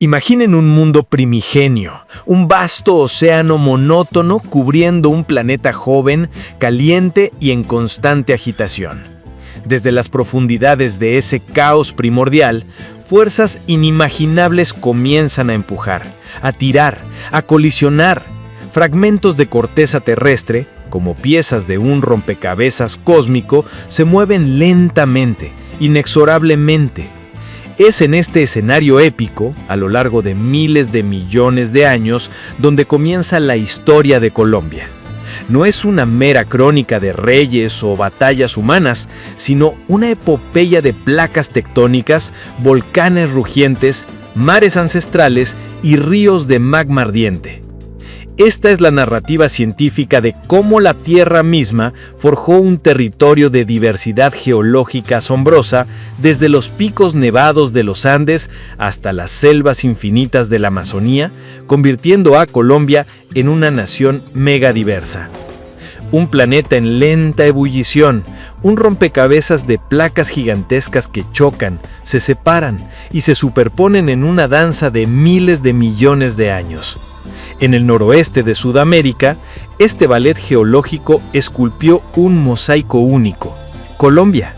Imaginen un mundo primigenio, un vasto océano monótono cubriendo un planeta joven, caliente y en constante agitación. Desde las profundidades de ese caos primordial, fuerzas inimaginables comienzan a empujar, a tirar, a colisionar. Fragmentos de corteza terrestre, como piezas de un rompecabezas cósmico, se mueven lentamente, inexorablemente. Es en este escenario épico, a lo largo de miles de millones de años, donde comienza la historia de Colombia. No es una mera crónica de reyes o batallas humanas, sino una epopeya de placas tectónicas, volcanes rugientes, mares ancestrales y ríos de magma ardiente. Esta es la narrativa científica de cómo la Tierra misma forjó un territorio de diversidad geológica asombrosa desde los picos nevados de los Andes hasta las selvas infinitas de la Amazonía, convirtiendo a Colombia en una nación megadiversa. Un planeta en lenta ebullición, un rompecabezas de placas gigantescas que chocan, se separan y se superponen en una danza de miles de millones de años. En el noroeste de Sudamérica, este ballet geológico esculpió un mosaico único: Colombia.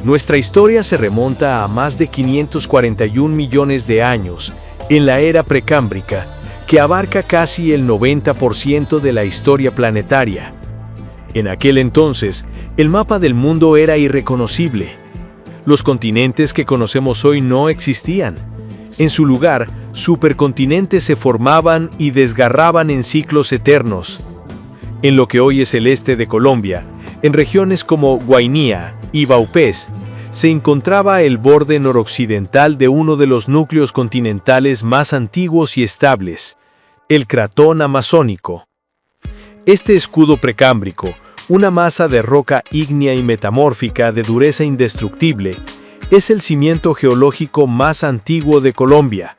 Nuestra historia se remonta a más de 541 millones de años, en la era precámbrica, que abarca casi el 90% de la historia planetaria. En aquel entonces, el mapa del mundo era irreconocible. Los continentes que conocemos hoy no existían. En su lugar, supercontinentes se formaban y desgarraban en ciclos eternos. En lo que hoy es el este de Colombia, en regiones como Guainía y Vaupés, se encontraba el borde noroccidental de uno de los núcleos continentales más antiguos y estables, el cratón amazónico. Este escudo precámbrico, una masa de roca ígnea y metamórfica de dureza indestructible, es el cimiento geológico más antiguo de Colombia.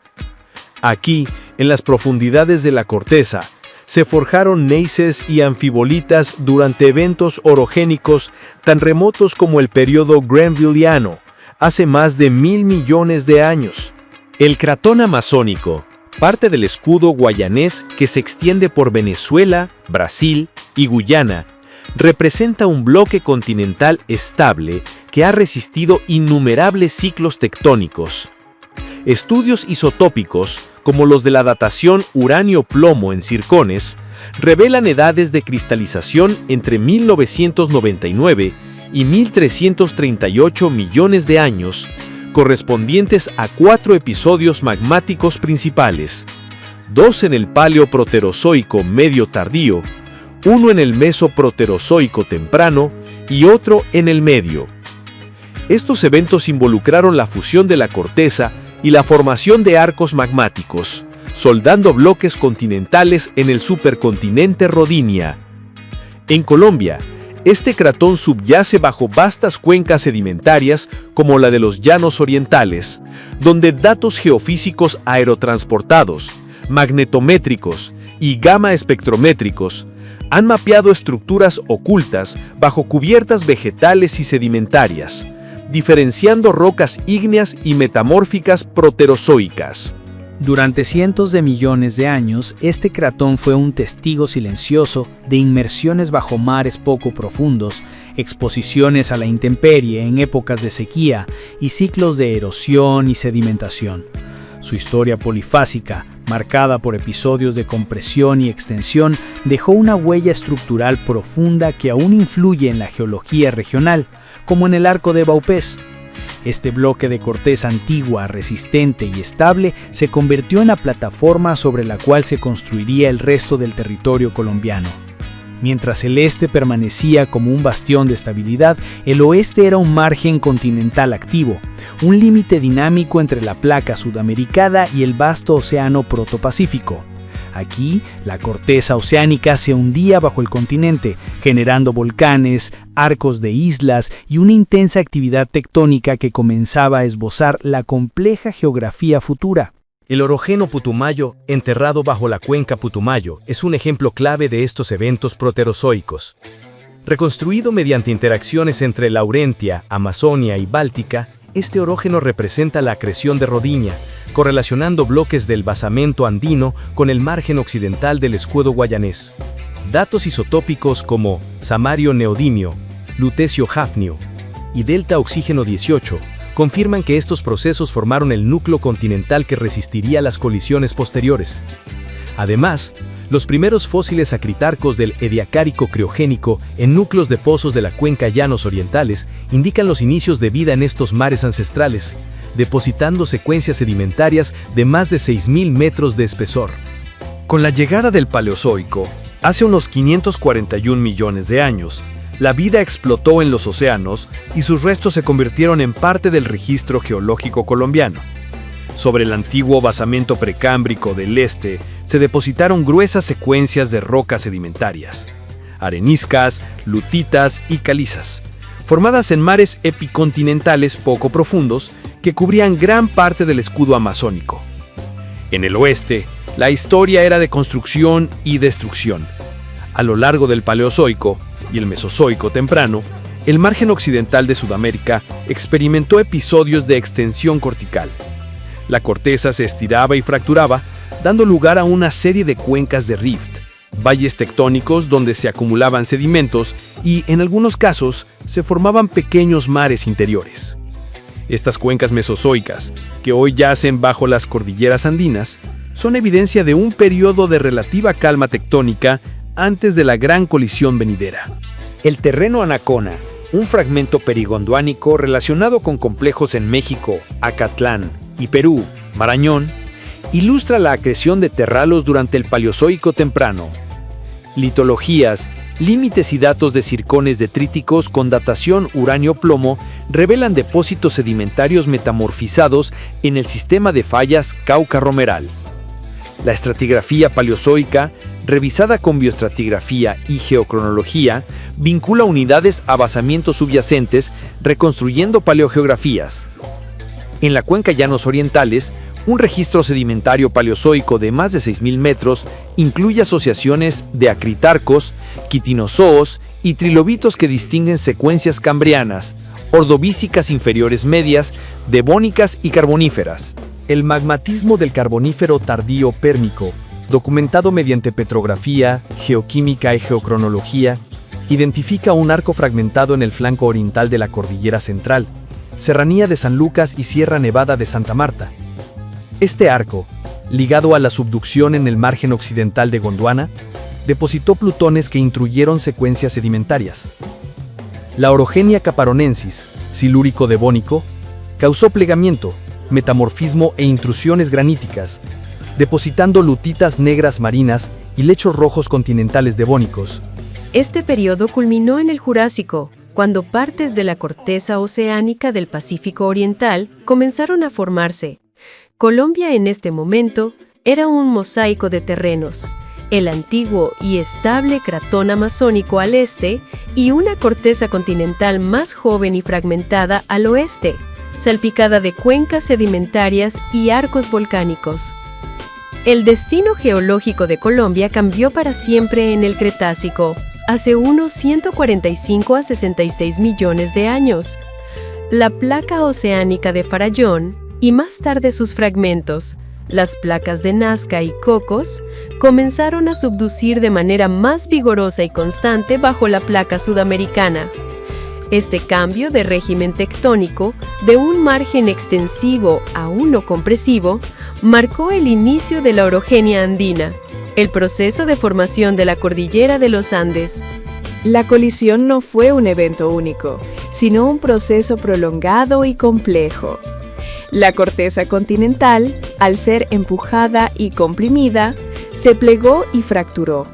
Aquí, en las profundidades de la corteza, se forjaron gneisses y anfibolitas durante eventos orogénicos tan remotos como el período Grenvilliano, hace más de 1.000 millones de años. El cratón amazónico, parte del escudo guayanés que se extiende por Venezuela, Brasil y Guyana, representa un bloque continental estable que ha resistido innumerables ciclos tectónicos. Estudios isotópicos, como los de la datación uranio-plomo en circones, revelan edades de cristalización entre 1999 y 1338 millones de años, correspondientes a 4 episodios magmáticos principales: 2 en el Paleoproterozoico medio tardío, 1 en el Mesoproterozoico temprano y otro en el medio. Estos eventos involucraron la fusión de la corteza y la formación de arcos magmáticos, soldando bloques continentales en el supercontinente Rodinia. En Colombia, este cratón subyace bajo vastas cuencas sedimentarias como la de los Llanos Orientales, donde datos geofísicos aerotransportados, magnetométricos y gamma espectrométricos han mapeado estructuras ocultas bajo cubiertas vegetales y sedimentarias, diferenciando rocas ígneas y metamórficas proterozoicas. Durante cientos de millones de años, este cratón fue un testigo silencioso de inmersiones bajo mares poco profundos, exposiciones a la intemperie en épocas de sequía y ciclos de erosión y sedimentación. Su historia polifásica, marcada por episodios de compresión y extensión, dejó una huella estructural profunda que aún influye en la geología regional, como en el Arco de Vaupés. Este bloque de corteza antigua, resistente y estable se convirtió en la plataforma sobre la cual se construiría el resto del territorio colombiano. Mientras el este permanecía como un bastión de estabilidad, el oeste era un margen continental activo, un límite dinámico entre la placa sudamericana y el vasto océano protopacífico. Aquí, la corteza oceánica se hundía bajo el continente, generando volcanes, arcos de islas y una intensa actividad tectónica que comenzaba a esbozar la compleja geografía futura. El orogeno Putumayo, enterrado bajo la cuenca Putumayo, es un ejemplo clave de estos eventos proterozoicos. Reconstruido mediante interacciones entre Laurentia, Amazonia y Báltica, Este orógeno representa la acreción de Rodiña, correlacionando bloques del basamento andino con el margen occidental del escudo guayanés. Datos isotópicos como samario neodimio, lutecio hafnio y delta oxígeno 18 confirman que estos procesos formaron el núcleo continental que resistiría las colisiones posteriores. Además, los primeros fósiles acritarcos del Ediacárico criogénico en núcleos de pozos de la cuenca Llanos Orientales indican los inicios de vida en estos mares ancestrales, depositando secuencias sedimentarias de más de 6.000 metros de espesor. Con la llegada del Paleozoico, hace unos 541 millones de años, la vida explotó en los océanos y sus restos se convirtieron en parte del registro geológico colombiano. Sobre el antiguo basamento precámbrico del este se depositaron gruesas secuencias de rocas sedimentarias, areniscas, lutitas y calizas, formadas en mares epicontinentales poco profundos que cubrían gran parte del escudo amazónico. En el oeste, la historia era de construcción y destrucción. A lo largo del Paleozoico y el Mesozoico temprano, el margen occidental de Sudamérica experimentó episodios de extensión cortical. La corteza se estiraba y fracturaba, dando lugar a una serie de cuencas de rift, valles tectónicos donde se acumulaban sedimentos y, en algunos casos, se formaban pequeños mares interiores. Estas cuencas mesozoicas, que hoy yacen bajo las cordilleras andinas, son evidencia de un periodo de relativa calma tectónica antes de la gran colisión venidera. El terreno Anacona, un fragmento perigonduánico relacionado con complejos en México, Acatlán y Perú, Marañón, ilustra la acreción de terralos durante el Paleozoico temprano. Litologías, límites y datos de circones detríticos con datación uranio-plomo revelan depósitos sedimentarios metamorfizados en el sistema de fallas Cauca-Romeral. La estratigrafía paleozoica, revisada con bioestratigrafía y geocronología, vincula unidades a basamientos subyacentes, reconstruyendo paleogeografías. En la cuenca Llanos Orientales, un registro sedimentario paleozoico de más de 6.000 metros incluye asociaciones de acritarcos, quitinozoos y trilobitos que distinguen secuencias cambrianas, ordovícicas inferiores medias, devónicas y carboníferas. El magmatismo del Carbonífero tardío pérmico, documentado mediante petrografía, geoquímica y geocronología, identifica un arco fragmentado en el flanco oriental de la Cordillera Central, Serranía de San Lucas y Sierra Nevada de Santa Marta. Este arco, ligado a la subducción en el margen occidental de Gondwana, depositó plutones que intruyeron secuencias sedimentarias. La orogenia caparonensis, silúrico devónico, causó plegamiento, metamorfismo e intrusiones graníticas, depositando lutitas negras marinas y lechos rojos continentales devónicos. Este periodo culminó en el Jurásico, cuando partes de la corteza oceánica del Pacífico Oriental comenzaron a formarse. Colombia en este momento era un mosaico de terrenos, el antiguo y estable cratón amazónico al este y una corteza continental más joven y fragmentada al oeste, salpicada de cuencas sedimentarias y arcos volcánicos. El destino geológico de Colombia cambió para siempre en el Cretácico, hace unos 145 a 66 millones de años. La placa oceánica de Farallón, y más tarde sus fragmentos, las placas de Nazca y Cocos, comenzaron a subducir de manera más vigorosa y constante bajo la placa sudamericana. Este cambio de régimen tectónico, de un margen extensivo a uno compresivo, marcó el inicio de la orogenia andina, el proceso de formación de la cordillera de los Andes. La colisión no fue un evento único, sino un proceso prolongado y complejo. La corteza continental, al ser empujada y comprimida, se plegó y fracturó.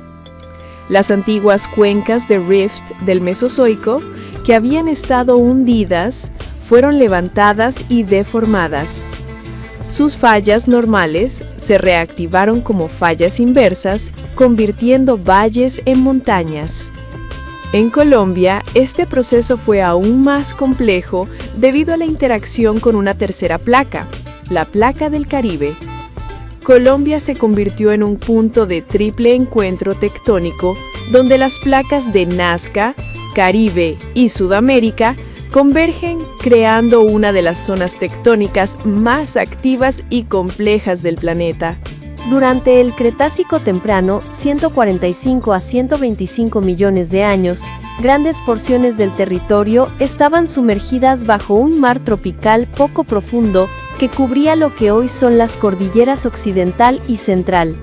Las antiguas cuencas de rift del Mesozoico, que habían estado hundidas, fueron levantadas y deformadas. Sus fallas normales se reactivaron como fallas inversas, convirtiendo valles en montañas. En Colombia, este proceso fue aún más complejo debido a la interacción con una tercera placa, la placa del Caribe. Colombia se convirtió en un punto de triple encuentro tectónico donde las placas de Nazca, Caribe y Sudamérica convergen creando una de las zonas tectónicas más activas y complejas del planeta. Durante el Cretácico temprano, 145 a 125 millones de años, grandes porciones del territorio estaban sumergidas bajo un mar tropical poco profundo que cubría lo que hoy son las cordilleras occidental y central.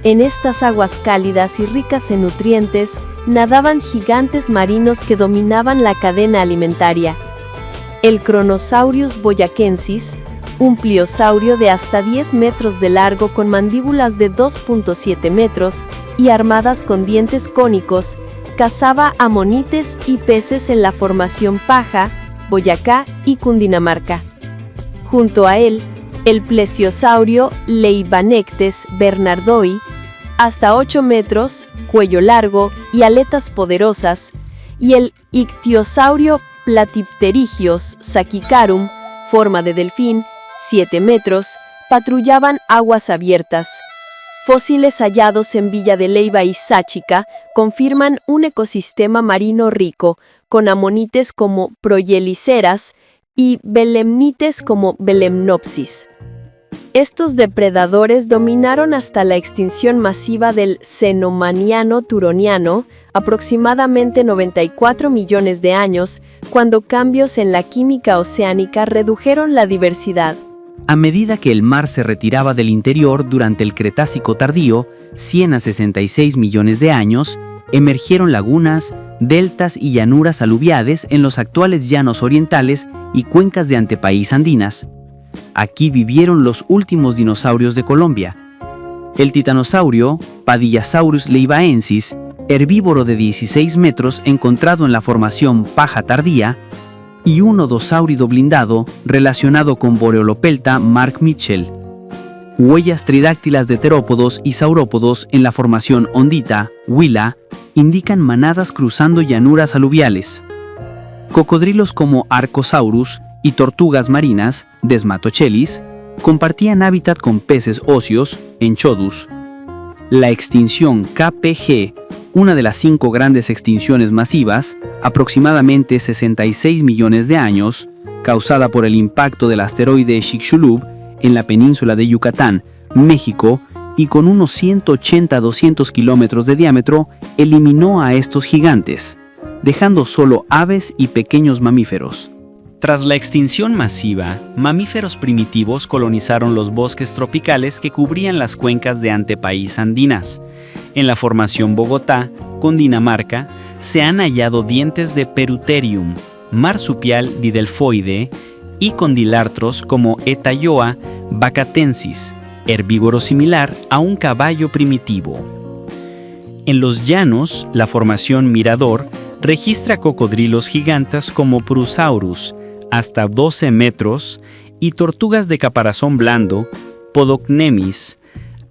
En estas aguas cálidas y ricas en nutrientes, nadaban gigantes marinos que dominaban la cadena alimentaria. El Kronosaurus boyacensis, un pliosaurio de hasta 10 metros de largo con mandíbulas de 2.7 metros y armadas con dientes cónicos, cazaba amonites y peces en la formación Paja, Boyacá y Cundinamarca. Junto a él, el plesiosaurio Leibanectes bernardoi, hasta 8 metros, cuello largo y aletas poderosas, y el ictiosaurio Platypterygios sacchicarum, forma de delfín, 7 metros, patrullaban aguas abiertas. Fósiles hallados en Villa de Leyva y Sáchica confirman un ecosistema marino rico, con amonites como Proyeliceras y belemnites como Belemnopsis. Estos depredadores dominaron hasta la extinción masiva del Cenomaniano-Turoniano, aproximadamente 94 millones de años, cuando cambios en la química oceánica redujeron la diversidad. A medida que el mar se retiraba del interior durante el Cretácico tardío, 100 a 66 millones de años, emergieron lagunas, deltas y llanuras aluviales en los actuales llanos orientales y cuencas de antepaís andinas. Aquí vivieron los últimos dinosaurios de Colombia. El titanosaurio, Padillasaurus leibaensis, herbívoro de 16 metros encontrado en la formación Paja tardía, y un odontosáurido blindado relacionado con Boreolopelta Mark Mitchell. Huellas tridáctilas de terópodos y saurópodos en la formación Hondita, Huila, indican manadas cruzando llanuras aluviales. Cocodrilos como Archosaurus y tortugas marinas, Desmatochelis, compartían hábitat con peces óseos, Enchodus. La extinción KPG, una de las 5 grandes extinciones masivas, aproximadamente 66 millones de años, causada por el impacto del asteroide Chicxulub en la península de Yucatán, México, y con unos 180 a 200 kilómetros de diámetro, eliminó a estos gigantes, dejando solo aves y pequeños mamíferos. Tras la extinción masiva, mamíferos primitivos colonizaron los bosques tropicales que cubrían las cuencas de antepaís andinas. En la formación Bogotá, Cundinamarca, se han hallado dientes de Perutherium, marsupial didelfoide y condilartros como Etayoa bacatensis, herbívoro similar a un caballo primitivo. En los llanos, la formación Mirador registra cocodrilos gigantes como Prusaurus, hasta 12 metros, y tortugas de caparazón blando, Podocnemis,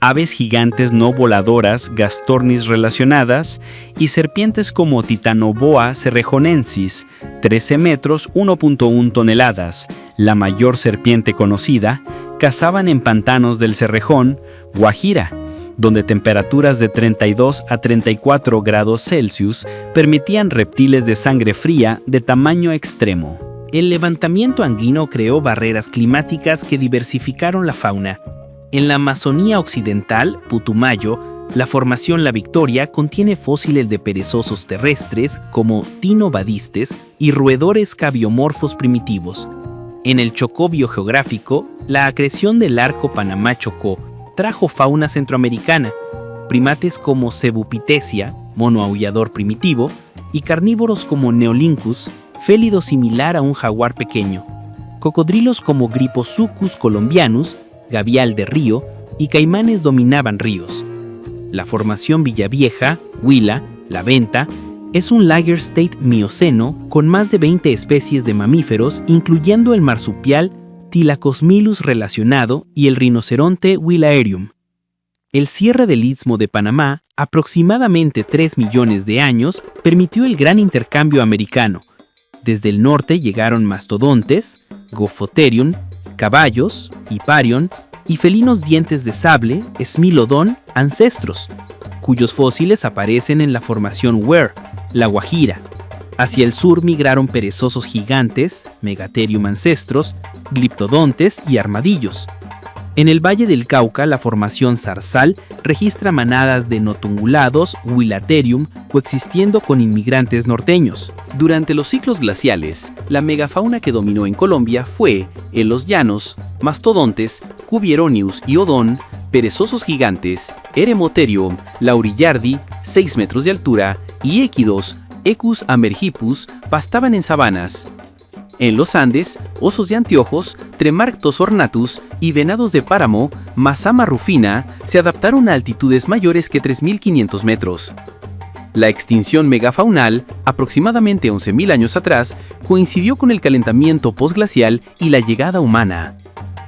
aves gigantes no voladoras, Gastornis relacionadas, y serpientes como Titanoboa cerrejonensis, 13 metros, 1.1 toneladas, la mayor serpiente conocida, cazaban en pantanos del Cerrejón, Guajira, donde temperaturas de 32 a 34 grados Celsius permitían reptiles de sangre fría de tamaño extremo. El levantamiento andino creó barreras climáticas que diversificaron la fauna. En la Amazonía occidental, Putumayo, la formación La Victoria contiene fósiles de perezosos terrestres como tinobadistes y roedores cabiomorfos primitivos. En el Chocó biogeográfico, la acreción del arco Panamá-Chocó trajo fauna centroamericana, primates como Cebupitesia, mono aullador primitivo, y carnívoros como Neolincus, félido similar a un jaguar pequeño, cocodrilos como Gryposuchus colombianus, gavial de río, y caimanes dominaban ríos. La formación Villavieja, Huila, La Venta, es un Lager State mioceno con más de 20 especies de mamíferos, incluyendo el marsupial Thylacothmilus relacionado y el rinoceronte Willaerium. El cierre del Istmo de Panamá, aproximadamente 3 millones de años, permitió el gran intercambio americano. Desde el norte llegaron mastodontes, Gophotherium, caballos, Hiparion y felinos dientes de sable, Smilodon, ancestros, cuyos fósiles aparecen en la formación Ware, La Guajira. Hacia el sur migraron perezosos gigantes, Megatherium ancestros, gliptodontes y armadillos. En el Valle del Cauca, la formación zarzal registra manadas de notungulados, Willatherium, coexistiendo con inmigrantes norteños. Durante los ciclos glaciales, la megafauna que dominó en Colombia fue, en los llanos, mastodontes, Cubieronius y Odón, perezosos gigantes, Eremotherium, laurillardi, 6 metros de altura, y équidos, Equus amerhippus, pastaban en sabanas. En los Andes, osos de anteojos, Tremarctos ornatus y venados de páramo, Mazama rufina, se adaptaron a altitudes mayores que 3.500 metros. La extinción megafaunal, aproximadamente 11.000 años atrás, coincidió con el calentamiento postglacial y la llegada humana.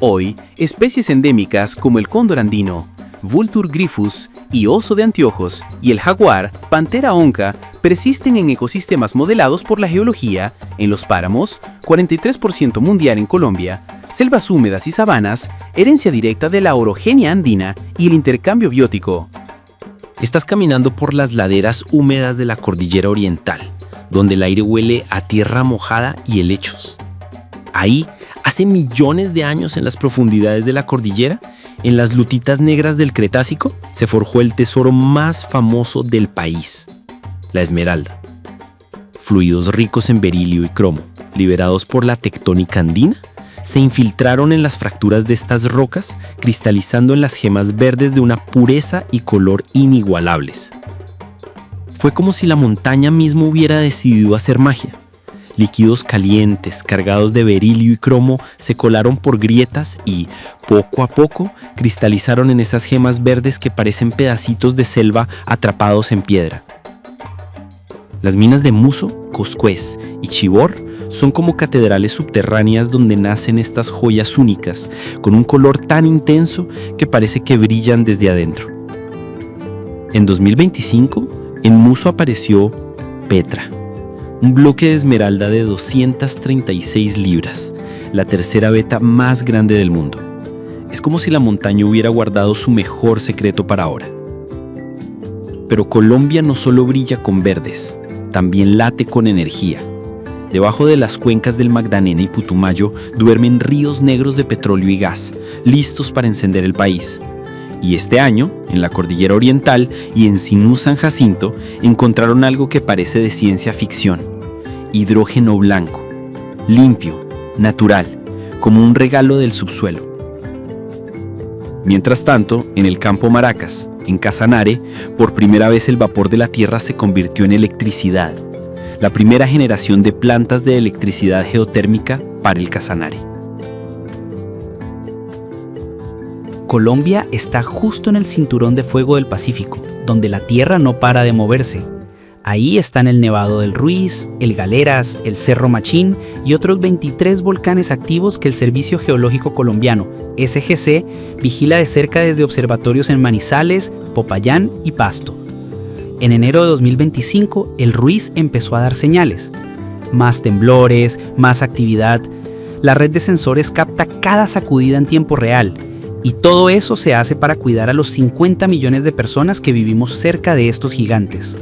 Hoy, especies endémicas como el cóndor andino, Vultur gryphus y oso de anteojos, y el jaguar, Panthera onca, persisten en ecosistemas modelados por la geología, en los páramos, 43% mundial en Colombia, selvas húmedas y sabanas, herencia directa de la orogenia andina y el intercambio biótico. Estás caminando por las laderas húmedas de la cordillera oriental, donde el aire huele a tierra mojada y helechos. Ahí, hace millones de años en las profundidades de la cordillera, en las lutitas negras del Cretácico, se forjó el tesoro más famoso del país, la esmeralda. Fluidos ricos en berilio y cromo, liberados por la tectónica andina, se infiltraron en las fracturas de estas rocas, cristalizando en las gemas verdes de una pureza y color inigualables. Fue como si la montaña misma hubiera decidido hacer magia. Líquidos calientes, cargados de berilio y cromo, se colaron por grietas y, poco a poco, cristalizaron en esas gemas verdes que parecen pedacitos de selva atrapados en piedra. Las minas de Muso, Coscuez y Chivor son como catedrales subterráneas donde nacen estas joyas únicas, con un color tan intenso que parece que brillan desde adentro. En 2025, en Muso apareció Petra, un bloque de esmeralda de 236 libras, la tercera veta más grande del mundo. Es como si la montaña hubiera guardado su mejor secreto para ahora. Pero Colombia no solo brilla con verdes, también late con energía. Debajo de las cuencas del Magdalena y Putumayo duermen ríos negros de petróleo y gas, listos para encender el país. Y este año, en la Cordillera Oriental y en Sinú San Jacinto, encontraron algo que parece de ciencia ficción: hidrógeno blanco, limpio, natural, como un regalo del subsuelo. Mientras tanto, en el campo Maracas, en Casanare, por primera vez el vapor de la tierra se convirtió en electricidad, la primera generación de plantas de electricidad geotérmica para el Casanare. Colombia está justo en el cinturón de fuego del Pacífico, donde la tierra no para de moverse. Ahí están el Nevado del Ruiz, el Galeras, el Cerro Machín y otros 23 volcanes activos que el Servicio Geológico Colombiano, SGC, vigila de cerca desde observatorios en Manizales, Popayán y Pasto. En enero de 2025, el Ruiz empezó a dar señales. Más temblores, más actividad. La red de sensores capta cada sacudida en tiempo real. Y todo eso se hace para cuidar a los 50 millones de personas que vivimos cerca de estos gigantes.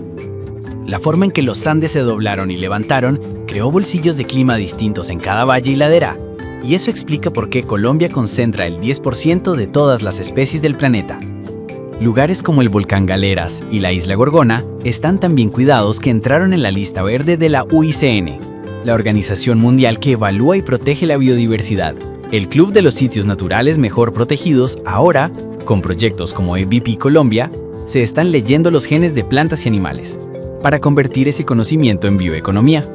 La forma en que los Andes se doblaron y levantaron creó bolsillos de clima distintos en cada valle y ladera, y eso explica por qué Colombia concentra el 10% de todas las especies del planeta. Lugares como el volcán Galeras y la isla Gorgona están tan bien cuidados que entraron en la lista verde de la UICN, la organización mundial que evalúa y protege la biodiversidad. El Club de los Sitios Naturales Mejor Protegidos ahora, con proyectos como EVP Colombia, se están leyendo los genes de plantas y animales, para convertir ese conocimiento en bioeconomía.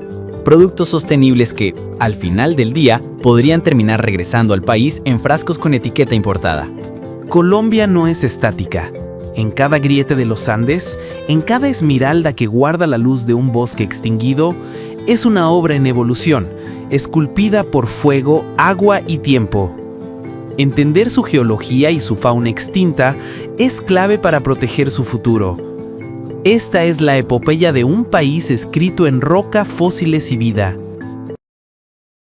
Productos sostenibles que, al final del día, podrían terminar regresando al país en frascos con etiqueta importada. Colombia no es estática. En cada grieta de los Andes, en cada esmeralda que guarda la luz de un bosque extinguido, es una obra en evolución, esculpida por fuego, agua y tiempo. Entender su geología y su fauna extinta es clave para proteger su futuro. Esta es la epopeya de un país escrito en roca, fósiles y vida.